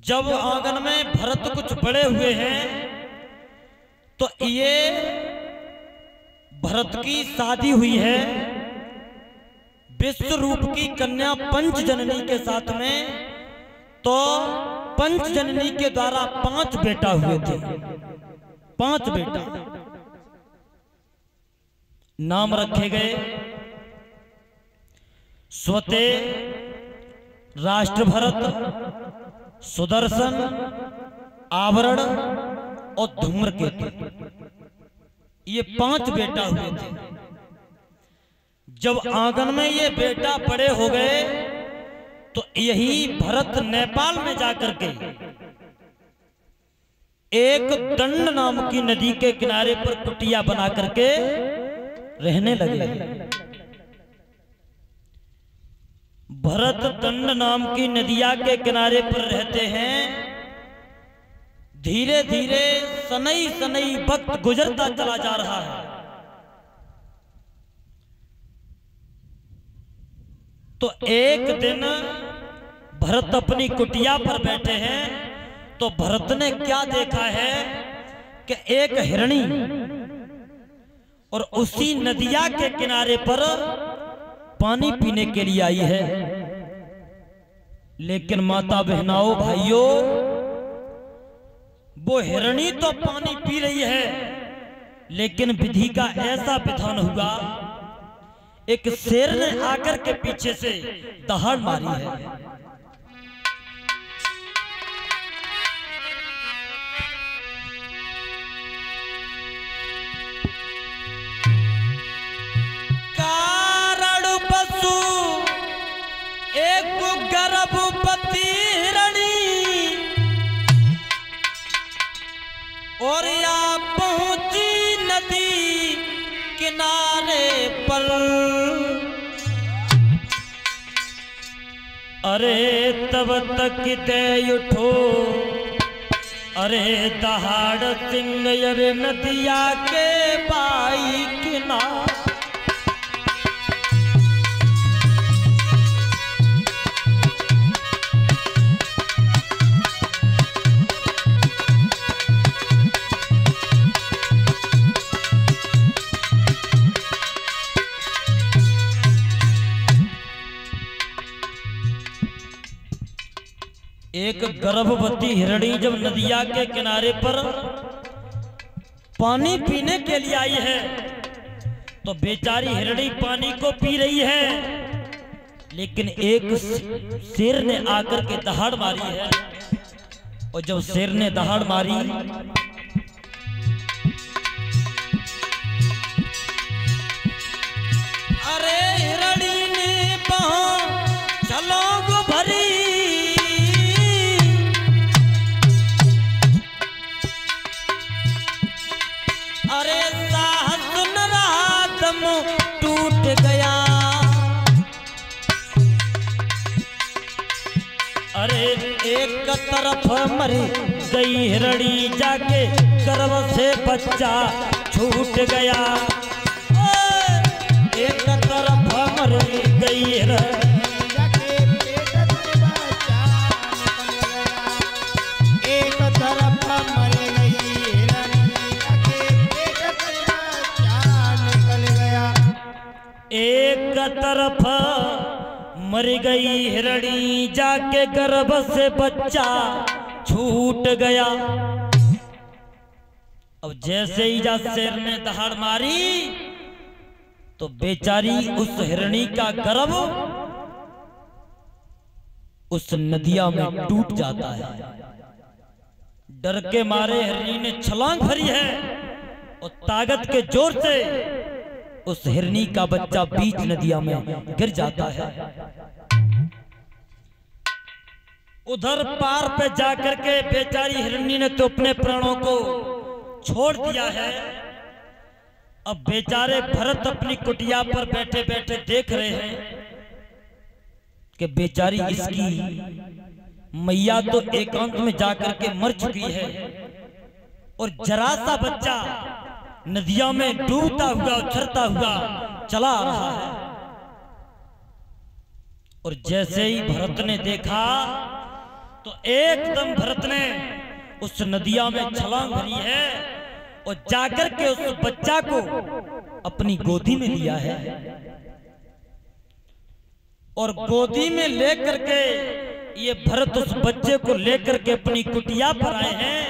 जब आंगन में भरत कुछ बड़े हुए हैं तो ये भरत की शादी हुई है विश्व रूप की कन्या पंच जननी के साथ में। तो पंच जननी के द्वारा 5 बेटा हुए थे, 5 बेटा। नाम रखे गए स्वते, राष्ट्र भरत, सुदर्शन, आवरण और धूम्रकेतु। ये 5 बेटा हुए थे। जब आंगन में ये बेटा बड़े हो गए तो यही भरत नेपाल में जाकर के एक दंड नाम की नदी के किनारे पर कुटिया बना करके रहने लगे। भरत दंड नाम की नदिया के किनारे पर रहते हैं। धीरे धीरे सनई सनई वक्त गुजरता चला जा रहा है। तो एक दिन भरत अपनी कुटिया पर बैठे हैं तो भरत ने क्या देखा है कि एक हिरणी और उसी नदिया के किनारे पर पानी पीने के लिए आई है। लेकिन माता बहनाओं भाइयों, वो हिरणी तो पानी पी रही है, लेकिन विधि का ऐसा विधान हुआ, एक शेर ने आकर के पीछे से दहाड़ मारी है। कारण पशु एक गर्भवती हिरणी और या पहुंची नदी किनारे पर। अरे तब तक दे उठो, अरे दहाड़ सिंह अरे नदिया के बाई किनारे। एक गर्भवती हिरणी जब नदिया के किनारे पर पानी पीने के लिए आई है तो बेचारी हिरणी पानी को पी रही है, लेकिन एक शेर ने आकर के दहाड़ मारी है। और जब शेर ने दहाड़ मारी अरे हिरणी ने चलो गो भरी। अरे साहस न रहा दम टूट गया। अरे एक तरफ मरी गई हिरणी जाके गर्भ से बच्चा छूट गया। एक तरफ मरी गई हिरणी एक तरफ मर गई हिरणी जाके गर्भ से बच्चा छूट गया। अब जैसे ही जा शेर ने दहाड़ मारी तो बेचारी उस हिरणी का गर्भ उस नदिया में टूट जाता है। डर के मारे हिरणी ने छलांग भरी है और ताकत के जोर से उस हिरणी का बच्चा बीच नदिया में गिर जाता है। उधर पार पे जाकर के बेचारी हिरणी ने तो अपने प्राणों को छोड़ दिया है। अब बेचारे भरत अपनी कुटिया पर बैठे बैठे देख रहे हैं कि बेचारी इसकी मैया तो एकांत में जाकर के मर चुकी है और जरा सा बच्चा नदिया में डूबता हुआ उछलता हुआ चला आ रहा है। और जैसे ही भरत ने देखा तो एकदम भरत ने उस नदिया में छलांग भरी है और जाकर के उस बच्चा को अपनी गोदी में लिया है और गोदी में लेकर के ये भरत उस बच्चे को लेकर के अपनी कुटिया पर आए हैं।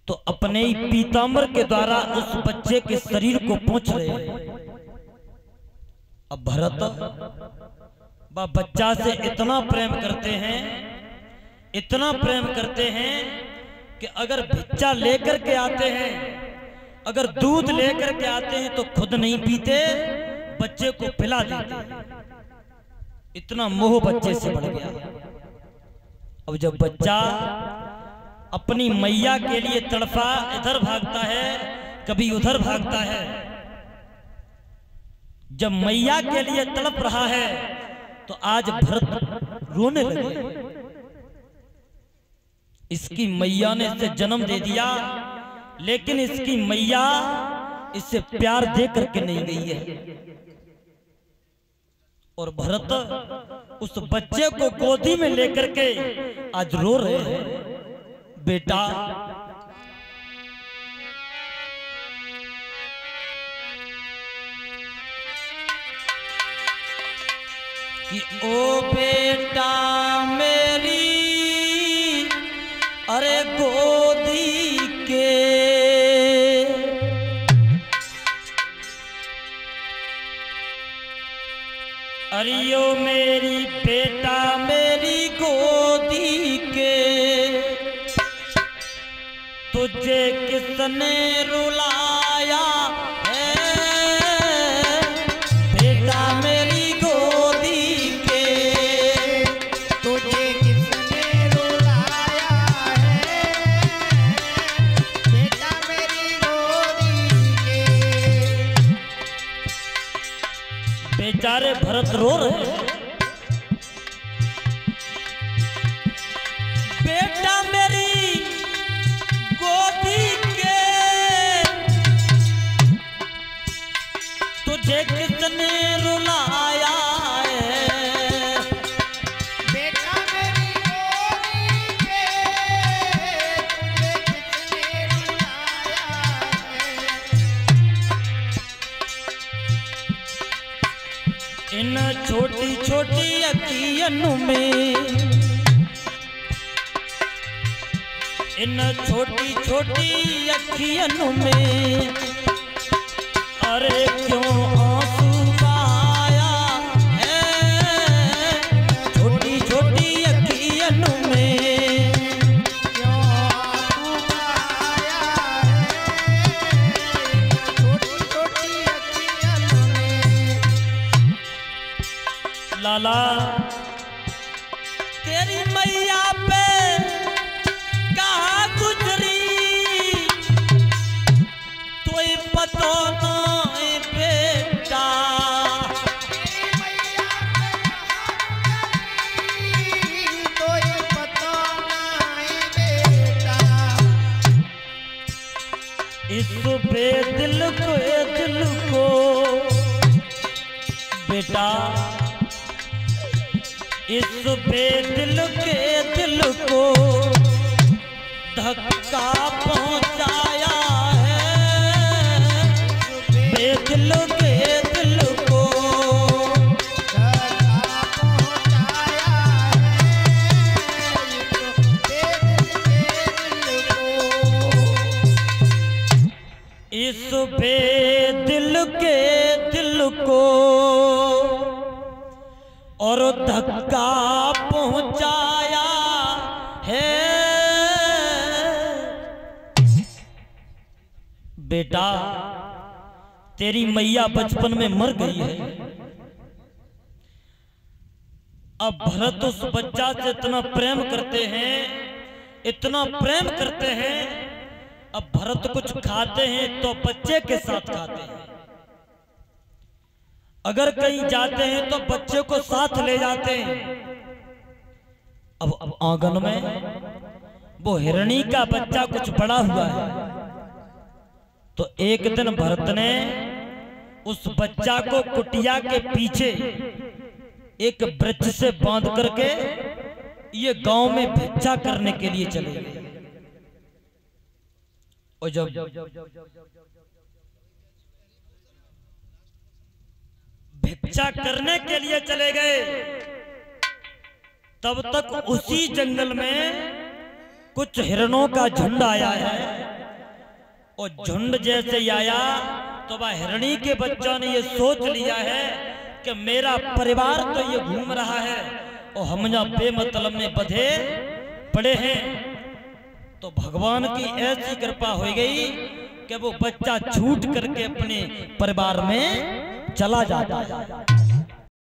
तो अपने ही पीताम्बर के द्वारा उस बच्चे के शरीर को पोंछ रहे हैं। अब भरत बच्चा से इतना प्रेम करते हैं, इतना प्रेम करते हैं कि अगर भिक्षा लेकर के आते हैं, अगर दूध लेकर के आते हैं तो खुद नहीं पीते, बच्चे को पिला देते। इतना मोह बच्चे से बढ़ गया। अब जब बच्चा अपनी मैया के लिए तड़पा, इधर भागता है कभी उधर भागता है, जब मैया के लिए तड़प रहा है तो आज भरत रोने लगे। इसकी मैया ने इसे जन्म दे दिया, लेकिन इसकी मैया इसे प्यार दे करके नहीं गई है। और भरत उस बच्चे को गोदी में लेकर के आज रो रहे हैं। बेटा कि ओ बेटा मेरी, अरे गोदी के अरियो मेरी बेटा मेरी गोदी के, तुझे किसने रुलाया है बेटा मेरी गोदी के, तुझे किसने रुलाया है बेटा मेरी गोदी के। बेचारे भरत रो रहे हैं। बेटा मेरी गोदी के, तुझे किसने रुलाया है बेटा मेरी गोदी के, तुझे किसने रुलाया है। इन छोटी छोटी अखियों में, इन छोटी छोटी अखियों में, अरे क्यों आंसू आया है छोटी छोटी अखियों में, क्यों आंसू आया है छोटी छोटी अखियों में। लाला तेरी मैया पे कहाँ गुजरी, तोय पतो नहीं बेटा, तो ये पता नहीं बेटा। इस बेदिल को ए दिल को बेटा, इस बेदिल के दिल को धक्का पहुंचाया है बेदिल के दिल को, धक्का पहुंचाया है इस बेदिल के दिल को, और धक्का पहुंचाया है बेटा। तेरी मैया बचपन में मर गई है। अब भरत उस बच्चा से इतना प्रेम करते हैं, इतना प्रेम करते हैं। अब भरत कुछ खाते हैं तो बच्चे के साथ खाते हैं, अगर कहीं जाते हैं तो बच्चे को साथ ले जाते हैं। अब आंगन में वो हिरणी का बच्चा कुछ बड़ा हुआ है, तो एक दिन भरत ने उस बच्चा को कुटिया के पीछे एक वृक्ष से बांध करके ये गांव में भिक्षा करने के लिए चले गए। और जब भिक्षा करने के लिए चले गए तब तक उसी जंगल में कुछ हिरणों का झुंड आया है। और झुंड जैसे ही आया तो वह हिरणी के बच्चों ने ये सोच लिया है कि मेरा परिवार तो ये घूम रहा है और हम यहाँ बेमतलब में बंधे पड़े हैं। तो भगवान की ऐसी कृपा हो गई कि वो बच्चा छूट करके अपने परिवार में चला जाता है।